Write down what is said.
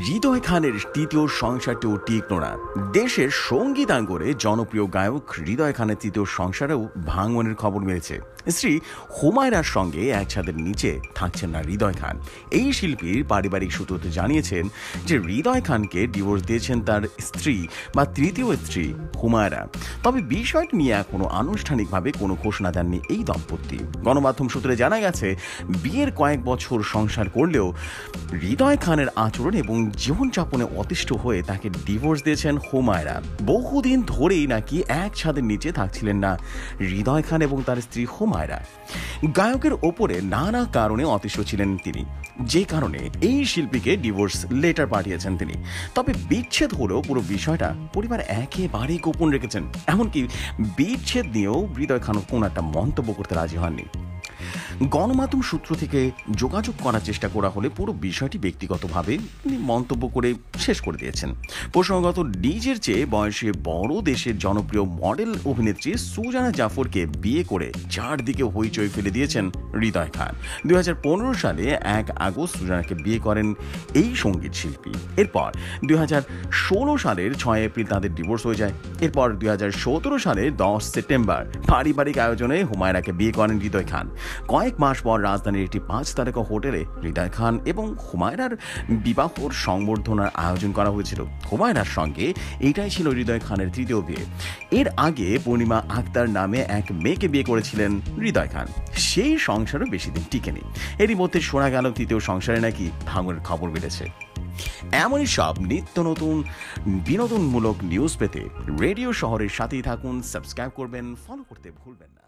হৃদয় খানের তৃতীয় সংসারটিও টিকল না। দেশের সঙ্গীতাঙ্গনে জনপ্রিয় গায়ক হৃদয় খানের তৃতীয় সংসারেও ভাঙনের খবর মিলেছে। স্ত্রী হুমায়রার সঙ্গে এক ছাদের নিচে থাকছেন না হৃদয় খান। এই শিল্পীর পারিবারিক সূত্রতে জানিয়েছেন যে হৃদয় খানকে ডিভোর্স দিয়েছেন তার স্ত্রী বা তৃতীয় স্ত্রী হুমায়রা। তবে বিষয়টি নিয়ে এখনো আনুষ্ঠানিকভাবে কোনো ঘোষণা দেননি এই দম্পতি। গণমাধ্যম সূত্রে জানা গেছে, বিয়ের কয়েক বছর সংসার করলেও হৃদয় খানের আচরণ এবং জীবনযাপনে অতিষ্ঠ হয়ে তাকে ডিভোর্স দিয়েছেন হুমায়রা। বহুদিন ধরেই নাকি এক ছাদের নিচে থাকছিলেন না হৃদয় খান এবং তার স্ত্রী হুমায়রা। গায়কের ওপরে নানা কারণে অতিষ্ঠ ছিলেন তিনি, যে কারণে এই শিল্পীকে ডিভোর্স লেটার পাঠিয়েছেন তিনি। তবে বিচ্ছেদ হলেও পুরো বিষয়টা পরিবার একেবারেই গোপন রেখেছেন। এমনকি বিচ্ছেদ নিয়েও হৃদয় খান কোনো একটা মন্তব্য করতে রাজি হননি। গণমাধ্যম সূত্র থেকে যোগাযোগ করার চেষ্টা করা হলে পুরো বিষয়টি ব্যক্তিগতভাবে তিনি মন্তব্য করে শেষ করে দিয়েছেন। প্রসঙ্গত, নিজের চেয়ে বয়সে বড় দেশের জনপ্রিয় মডেল অভিনেত্রী সুজানা জাফরকে বিয়ে করে চারদিকে হইচই ফেলে দিয়েছেন হৃদয় খান। 2015 সালে 1 আগস্ট সুজানাকে বিয়ে করেন এই সঙ্গীত শিল্পী। এরপর 2016 সালের 6 এপ্রিল তাদের ডিভোর্স হয়ে যায়। এরপর 2017 সালের 10 সেপ্টেম্বর পারিবারিক আয়োজনে হুমায়রাকে বিয়ে করেন হৃদয় খান। কয়েক মাস পর রাজধানীর একটি 5 তারকা হোটেলে হৃদয় খান এবং হুমায়রার বিবাহর সংবর্ধনার আয়োজন করা হয়েছিল। হুমায়রার সঙ্গে এটাই ছিল হৃদয় খানের তৃতীয় বিয়ে। এর আগে পূর্ণিমা আক্তার নামে এক মেয়েকে বিয়ে করেছিলেন হৃদয় খান। সেই সংসারও বেশি দিন টিকেনি। এরই মধ্যে শোনা গেল তৃতীয় সংসারে নাকি ভাঙনের খবর বেড়েছে। এমনই সব নিত্য নতুন বিনোদনমূলক নিউজ পেতে রেডিও শহরের সাথেই থাকুন। সাবস্ক্রাইব করবেন, ফলো করতে ভুলবেন না।